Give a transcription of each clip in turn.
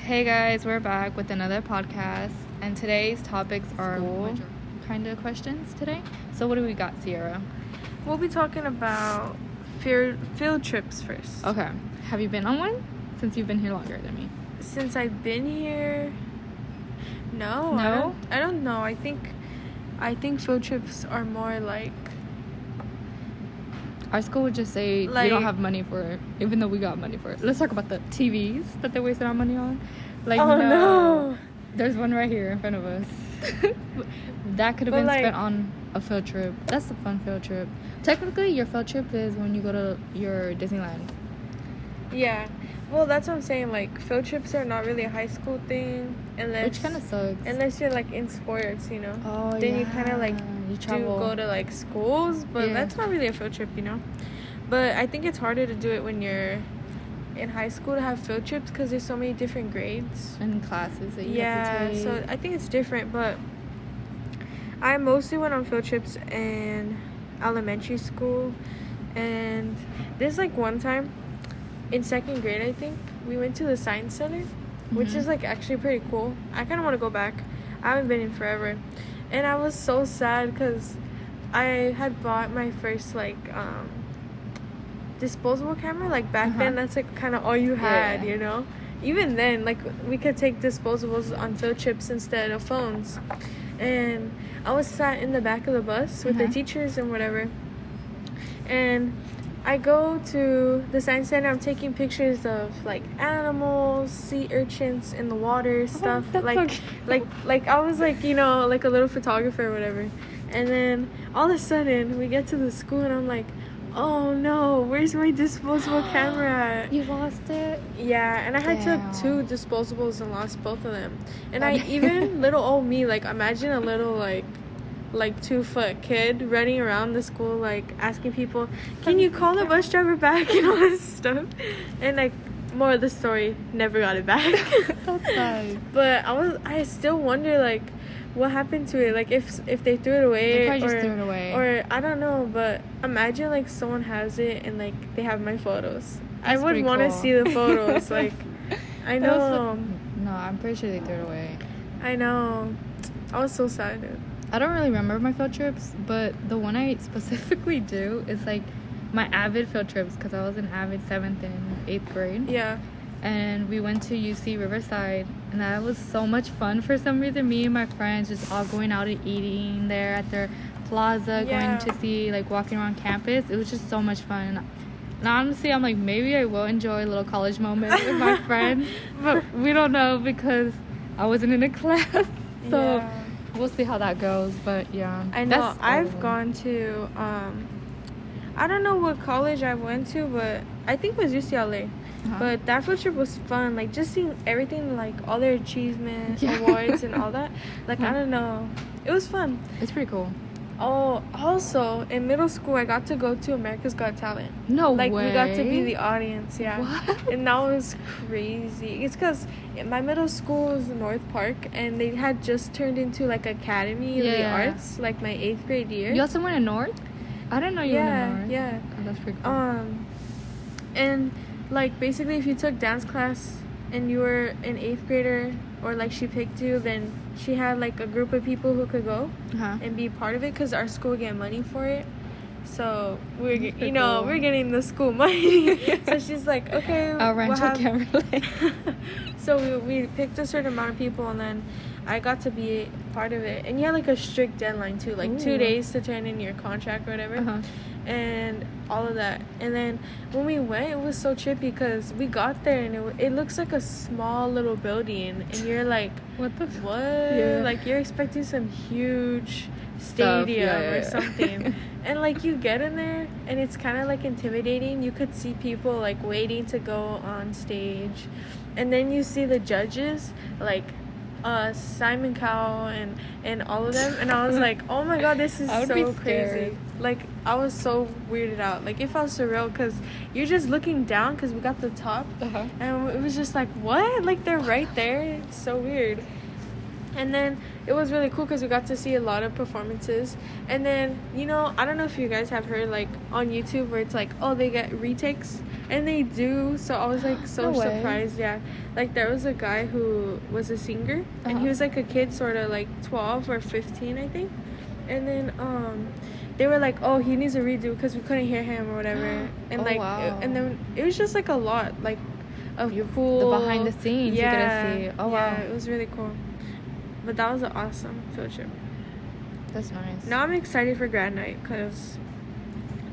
Hey guys, we're back with another podcast, and today's topics are kind of questions today. So what do we got, Sierra? We'll be talking about field trips first. Okay. Have you been on one since you've been here longer than me? Since I've been here, no. No? I don't know. I think field trips are more like Our school would just say we don't have money for it, even though we got money for it. Let's talk about the TVs that they wasted our money on. no. There's one right here in front of us. That could have been spent on a field trip. That's a fun field trip. Technically, your field trip is when you go to your Disneyland. Yeah. Well, that's what I'm saying. Like, field trips are not really a high school thing, Which kind of sucks. Unless you're like in sports, you know. Oh, then you kind of like you travel. go to like schools, but that's not really a field trip, you know. But I think it's harder to do it when you're in high school to have field trips because there's so many different grades and classes that you have to take. So I think it's different. But I mostly went on field trips in elementary school, and there's like one time in second grade, I think we went to the science center, which is like actually pretty cool. I kind of want to go back. I haven't been in forever, and I was so sad because I had bought my first like disposable camera. Like back then, that's like kind of all you had, you know. Even then, like we could take disposables on field trips instead of phones. And I was sat in the back of the bus with the teachers and whatever, and I go to the science center. I'm taking pictures of like animals, sea urchins in the water, stuff. Like I was like, you know, like a little photographer or whatever. And then all of a sudden we get to the school and I'm like, oh no, where's my disposable camera at? You lost it? Yeah, and I had took 2 disposables and lost both of them. And I even little old me, like imagine a little like 2-foot kid running around the school like asking people, can you call the bus driver back and all this stuff. And like more of the story, never got it back. That's sad. But I still wonder like what happened to it, like if they threw it away. They probably just threw it away, or I don't know. But imagine like someone has it and like they have my photos. I would want to see the photos. Like I know. No, I'm pretty sure they threw it away. I know. I was so sad, dude. I don't really remember my field trips, but the one I specifically do is like my avid field trips because I was in avid 7th and 8th grade. Yeah. And we went to UC Riverside, and that was so much fun for some reason. Me and my friends just all going out and eating there at their plaza, going to see, like, walking around campus. It was just so much fun. And honestly, I'm like, maybe I will enjoy a little college moment with my friends, but we don't know because I wasn't in a class. So we'll see how that goes, but yeah. I know. I've gone to, I don't know what college I went to, but I think it was UCLA. But that field trip was fun, like just seeing everything, like all their achievement awards and all that. Like I don't know, it was fun. It's pretty cool. Oh, also in middle school I got to go to America's Got Talent. No way. Like we got to be the audience, What? And that was crazy. It's because my middle school was North Park, and they had just turned into like Academy of the Arts, like my 8th grade year. You also went in North? I didn't know you went in North. Yeah. Oh, that's pretty cool. And like basically if you took dance class and you were an 8th grader, or like she picked you, then she had like a group of people who could go and be part of it because our school get money for it. So we're getting the school money. So she's like, okay, I'll rent your camera. So we picked a certain amount of people, and then I got to be part of it. And you had like a strict deadline too, like 2 days to turn in your contract or whatever. And all of that. And then when we went, it was so trippy because we got there and it looks like a small little building, and you're like, what? Like you're expecting some huge stadium or something. And like you get in there and it's kind of like intimidating. You could see people like waiting to go on stage, and then you see the judges like Simon Cowell and all of them, and I was like, oh my god, this is so crazy. Like I was so weirded out. Like it felt surreal because you're just looking down because we got the top, and it was just like, what? Like they're right there. It's so weird. And then it was really cool because we got to see a lot of performances. And then, you know, I don't know if you guys have heard, like, on YouTube where it's like, oh, they get retakes. And they do. So I was, like, so No way. surprised. Yeah. Like, there was a guy who was a singer. And he was, like, a kid, sort of, like, 12 or 15, I think. And then, they were like, oh, he needs a redo because we couldn't hear him or whatever. And, wow. And then it was just, like, a lot. Like, of The cool. behind the scenes you get to see. Oh, wow. Yeah, it was really cool. But that was an awesome field trip. That's nice. Now I'm excited for grad night because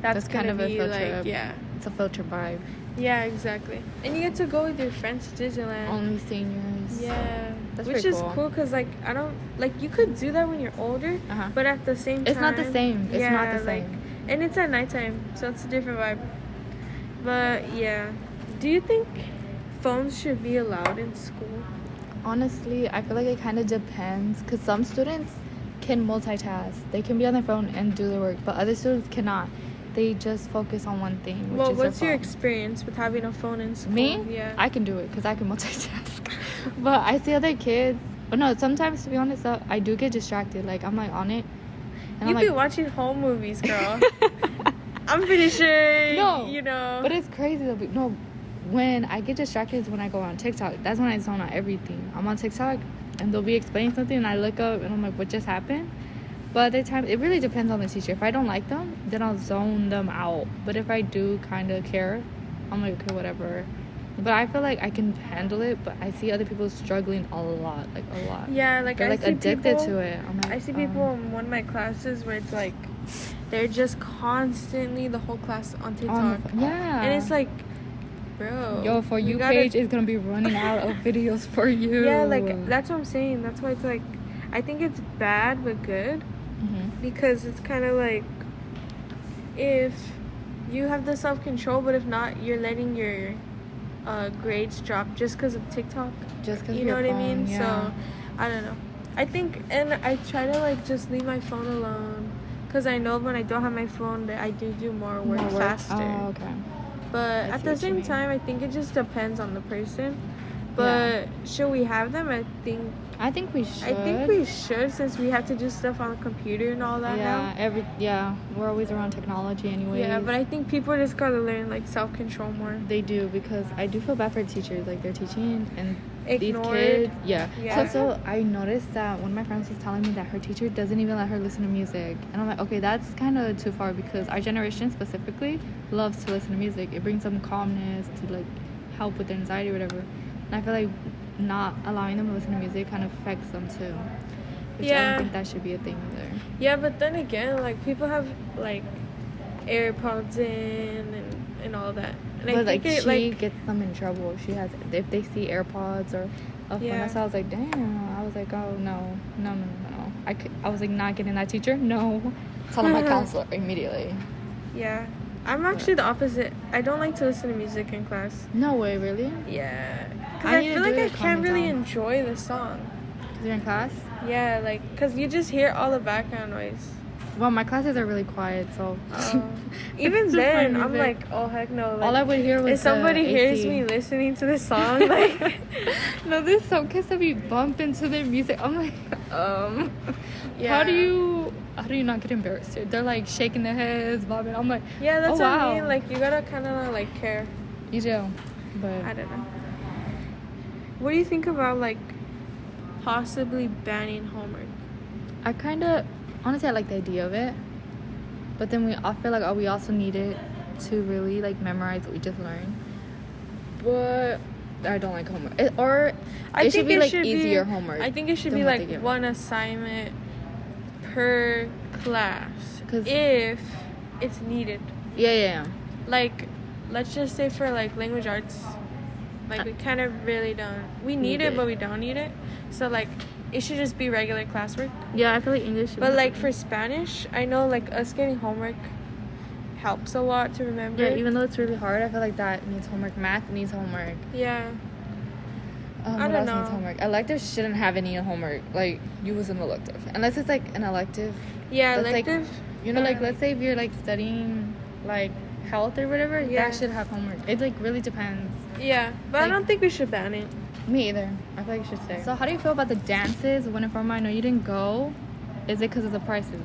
that's kind gonna of a be field like, trip. yeah, It's a field trip vibe. yeah, exactly. And you get to go with your friends to Disneyland. Only seniors. Yeah, That's which pretty is cool. cool because like I don't like you could do that when you're older, Uh-huh. but at the same time, It's not the same. It's not the like, same. and it's at nighttime, so it's a different vibe. But yeah, do you think phones should be allowed in school? Honestly, I feel like it kind of depends because some students can multitask. They can be on their phone and do their work, but other students cannot. They just focus on one thing, which Well, is their what's your phone. experience with having a phone in school? Me? Yeah. I can do it because I can multitask. But I see other kids. But no, sometimes to be honest, I do get distracted. Like I'm like on it, and You I'm be like, watching home movies, girl. I'm pretty sure. No, you know. But it's crazy though. No, when I get distracted is when I go on TikTok. That's when I zone out everything. I'm on TikTok and they'll be explaining something and I look up and I'm like, what just happened? But other times, it really depends on the teacher. If I don't like them, then I'll zone them out. But if I do kind of care, I'm like, okay, whatever. But I feel like I can handle it, but I see other people struggling a lot, like a lot. Yeah, like They're I like see addicted people, to it. I'm like, I see people in one of my classes where it's like they're just constantly the whole class on TikTok. yeah. And it's like, bro. Yo, For You gotta- page is gonna be running out of videos for you. Yeah, like that's what I'm saying. That's why it's like, I think it's bad but good Mhm. because it's kind of like if you have the self control, but if not, you're letting your grades drop just because of TikTok. Just because You know what I mean? Yeah. So I don't know. I think, and I try to like just leave my phone alone because I know when I don't have my phone that I do more work faster. Oh, okay. But I at see the what you same mean. time, I think it just depends on the person. But should we have them? I think we should. I think we should since we have to do stuff on the computer and all that now. We're always around technology anyway. Yeah, but I think people just gotta learn like self control more. they do because I do feel bad for teachers. Like they're teaching and Ignored. these kids. Yeah. Yeah. So I noticed that one of my friends was telling me that her teacher doesn't even let her listen to music, and I'm like, okay, that's kind of too far because our generation specifically loves to listen to music. It brings some calmness to like help with their anxiety or whatever. And I feel like not allowing them to listen to music kind of affects them too. Which I Yeah. don't think that should be a thing either. Yeah, but then again, like people have like AirPods in and all that. And But like it, she gets them in trouble. She has if they see AirPods or a phone. Yeah. So I was like, damn. I was like, oh no. I was like, not getting that teacher. No. Telling my counselor immediately. yeah. I'm actually the opposite. I don't like to listen to music in class. No way, really? Yeah. Because I I, need to feel do like I it, calm can't me really down. enjoy the song. 'Cause you're in class. Yeah, like, because you just hear all the background noise. Well, my classes are really quiet, so Even It's just then, my I'm music. like, oh, heck no. Like, all I would hear was if somebody the hears AC. me listening to this song, like, No, there's some kids that be bump into their music. I'm like, Yeah. how do you not get embarrassed here? They're like shaking their heads, bobbing. I'm like, yeah, that's oh, what wow. I mean. Like, you gotta kind of, like, care. You do, but I don't know. What do you think about, like, possibly banning homework? I kind of, honestly, I like the idea of it, but then I feel like we also need it to really like memorize what we just learned. But I don't like homework, it should be like easier homework. I think it should than be what they like give. one assignment per class 'Cause- if it's needed. Yeah. Like, let's just say for like language arts, like we kind of really don't. We need it, but we don't need it. So like, it should just be regular classwork. Yeah, I feel like English. But like for Spanish, I know like us getting homework helps a lot to remember. yeah, even though it's really hard, I feel like that needs homework. Math needs homework. Yeah. I What don't else know. needs homework? Electives shouldn't have any homework. Like, you as an elective, unless it's like an elective. Yeah, That's, like, elective. You know, like Yeah. let's say if you're like studying like health or whatever, Yeah. that should have homework. It like really depends. Yeah, but I like- don't think we should ban it. Me either. I feel like you should stay. So how do you feel about the dances? When informed, I know you didn't go. Is it because of the prices?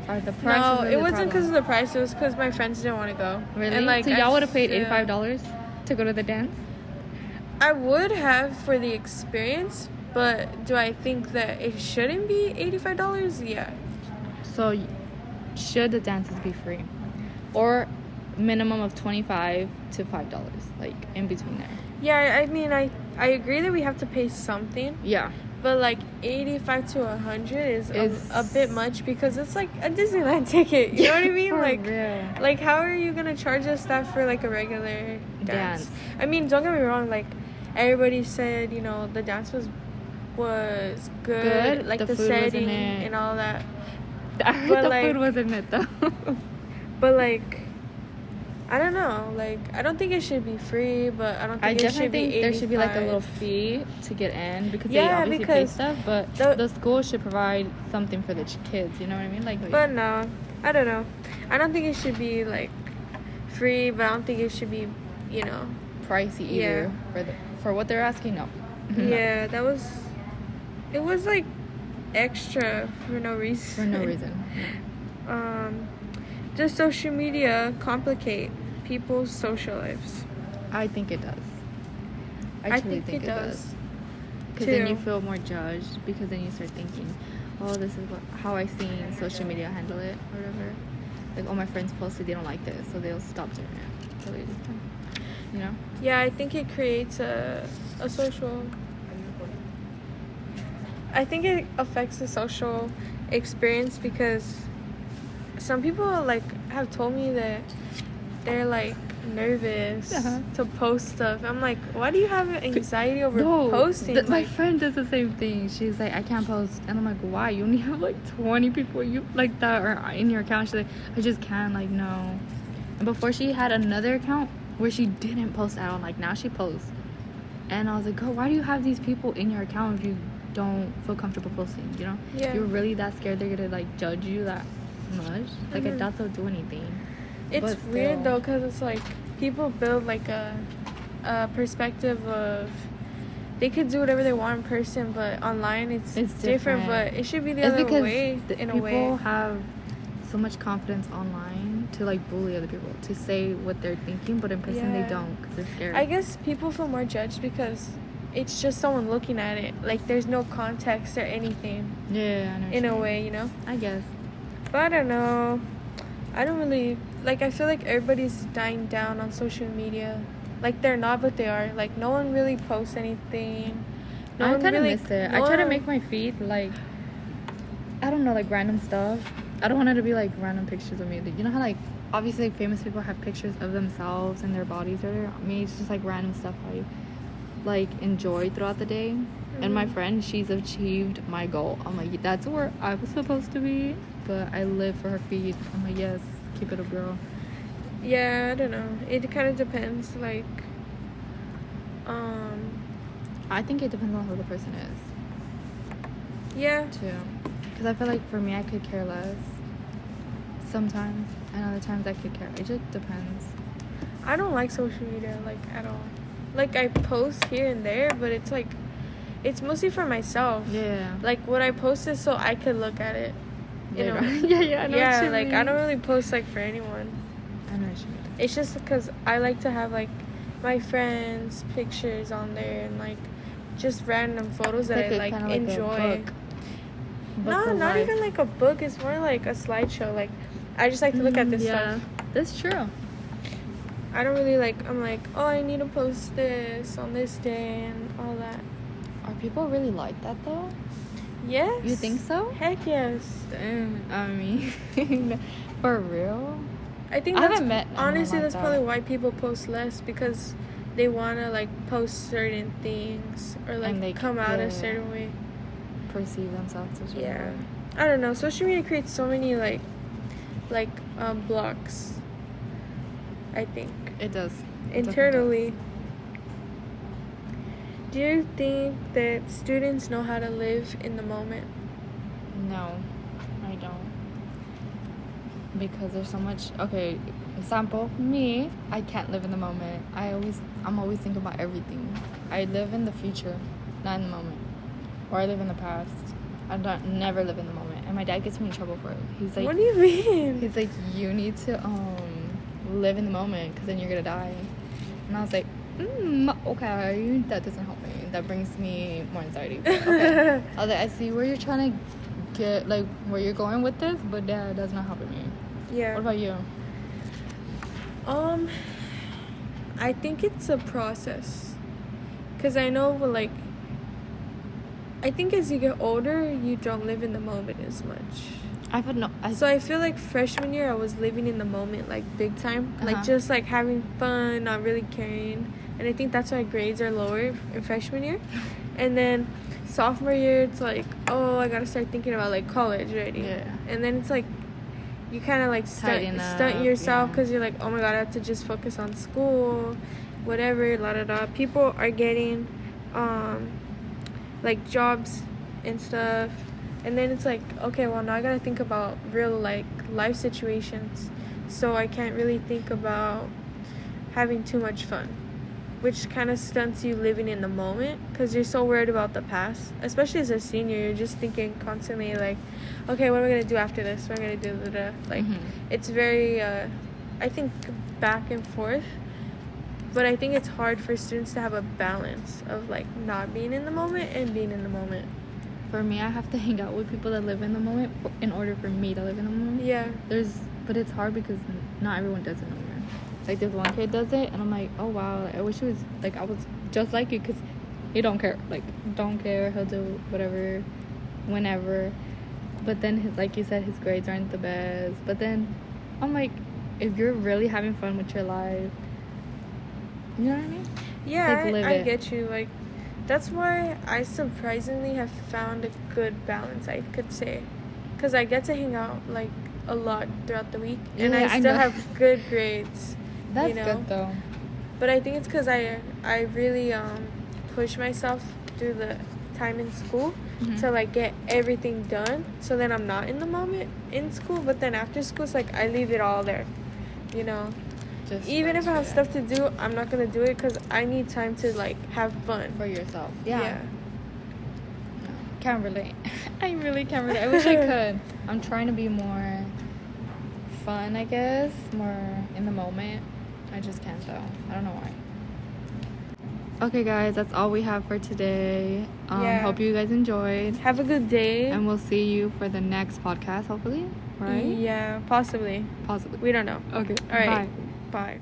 Are the prices? No, it wasn't because of the price. It was because my friends didn't want to go. Really? And like, so y'all would have paid $85 to go to the dance? I would have for the experience, but do I think that it shouldn't be $85? Yeah. So should the dances be free, or minimum of $25 to $5, like in between there? Yeah, I mean, I agree that we have to pay something. Yeah. But like 85 to 100 is a bit much because it's like a Disneyland ticket. You know what I mean? For like, real. like how are you gonna charge us that for like a regular dance? I mean, don't get me wrong. Like, everybody said, you know, the dance was good. Like the setting and all that. I heard the food wasn't it though. But like, I don't know. Like, I don't think it should be free, but I don't think it should be 85. There should be like a little fee to get in because they obviously pay stuff, but the school should provide something for the kids. You know what I mean? Like, but no, I don't know. I don't think it should be like free, but I don't think it should be, you know, pricey either for what they're asking. No. Yeah, it was like extra for no reason. For no reason. Does social media complicate people's social lives? I think it does. I truly think it does. Because then you feel more judged, because then you start thinking, oh, this is how I seen social media handle it or whatever. Like, oh, my friends posted they don't like this, so they'll stop doing it. So they just, you know? Yeah, I think it creates a social... I think it affects the social experience because some people like have told me that they're like nervous to post stuff. I'm like, why do you have anxiety over posting? My friend does the same thing. She's like, I can't post, and I'm like, why? You only have like 20 people you like that are in your account. She's like, I just can't. Like, no. And before she had another account where she didn't post at all. Like, now she posts, and I was like, girl, why do you have these people in your account if you don't feel comfortable posting? You know? Yeah. You're really that scared they're gonna like judge you that much? Like, I doubt they'll do anything. It's weird though, because it's like people build like a perspective of they could do whatever they want in person, but online it's different. But it should be the other way. In a way, people have so much confidence online to like bully other people, to say what they're thinking, but in person they don't, because they're scared. I guess people feel more judged because it's just someone looking at it. Like, there's no context or anything. Yeah, I know. In a way, you know? I guess. But I don't know. I don't really... Like, I feel like everybody's dying down on social media. Like, they're not, but they are. Like, no one really posts anything. I kind of miss it. I try to make my feed, like... I don't know, like, random stuff. I don't want it to be, like, random pictures of me. You know how, like, obviously, like, famous people have pictures of themselves and their bodies, or me, it's just, like, random stuff I... like enjoy throughout the day. And my friend, she's achieved my goal. I'm like, that's where I was supposed to be, but I live for her feed. I'm like, yes, keep it up, girl. Yeah, I don't know, it kind of depends. Like, I think it depends on who the person is. Yeah, too, because I feel like for me, I could care less sometimes, and other times I could care. It just depends. I don't like social media, like, at all. Like, I post here and there, but it's like, it's mostly for myself. Yeah. Like, what I post is so I could look at it. You know? Yeah, I know what you like, mean. I don't really post, like, for anyone. I know what you mean. It's just because I like to have, like, my friends' pictures on there and, like, just random photos that I, like, enjoy. No, not even, like, a book. It's more like a slideshow. Like, I just like to look at this stuff. That's true. I don't really like, I'm like, oh, I need to post this on this day and all that. Are people really like that, though? Yes. You think so? Heck yes. Damn. I mean, for real? I think that's, honestly, that's probably why people post less, because they want to, like, post certain things or, like, come out a certain way. Perceive themselves as well. Yeah. I don't know. Social media creates so many, like blocks, I think. It does. Internally. Do you think that students know how to live in the moment? No, I don't. Because there's so much... Okay, example, me, I can't live in the moment. I'm always thinking about everything. I live in the future, not in the moment. Or I live in the past. I never live in the moment. And my dad gets me in trouble for it. He's like, what do you mean? He's like, you need to live in the moment because then you're going to die. And I was like, okay, that doesn't help me. That brings me more anxiety. But okay. I was like, I see where you're trying to get, like, where you're going with this, but that's not helping me. Yeah. What about you? I think it's a process. Because I know, like, I think as you get older, you don't live in the moment as much. So I feel like freshman year, I was living in the moment, like, big time. Like, just, like, having fun, not really caring. And I think that's why grades are lower in freshman year. And then sophomore year, it's like, oh, I gotta start thinking about, like, college already. Yeah. And then it's like, you kind of, like, stunt yourself because you're like, oh my god, I have to just focus on school, whatever, la-da-da. People are getting, like, jobs and stuff. And then it's like, okay, well, now I gotta think about real, like, life situations. So I can't really think about having too much fun, which kind of stunts you living in the moment because you're so worried about the past. Especially as a senior, you're just thinking constantly, like, okay, what am I gonna do after this? What am I gonna do? Like, it's very, I think, back and forth. But I think it's hard for students to have a balance of, like, not being in the moment and being in the moment. For me, I have to hang out with people that live in the moment in order for me to live in the moment. Yeah. But it's hard because not everyone does it no more. Like, this one kid does it, and I'm like, oh, wow. Like, I wish it was, like, I was just like you because he don't care. Like, don't care. He'll do whatever, whenever. But then, like you said, his grades aren't the best. But then I'm like, if you're really having fun with your life, you know what I mean? Yeah, like, I get you. Like, that's why I surprisingly have found a good balance, I could say. Because I get to hang out, like, a lot throughout the week. Yeah, and I still have good grades. That's you know? good, though. But I think it's because I really push myself through the time in school to, like, get everything done. So then I'm not in the moment in school. But then after school, it's like I leave it all there, you know? Even if I have stuff to do, I'm not going to do it because I need time to, like, have fun. For yourself. Yeah. Can't relate. I really can't relate. I wish I could. I'm trying to be more fun, I guess. More in the moment. I just can't, though. I don't know why. Okay, guys. That's all we have for today. Hope you guys enjoyed. Have a good day. And we'll see you for the next podcast, hopefully. Right? Yeah, possibly. Possibly. We don't know. Okay. All right. Bye. Bye.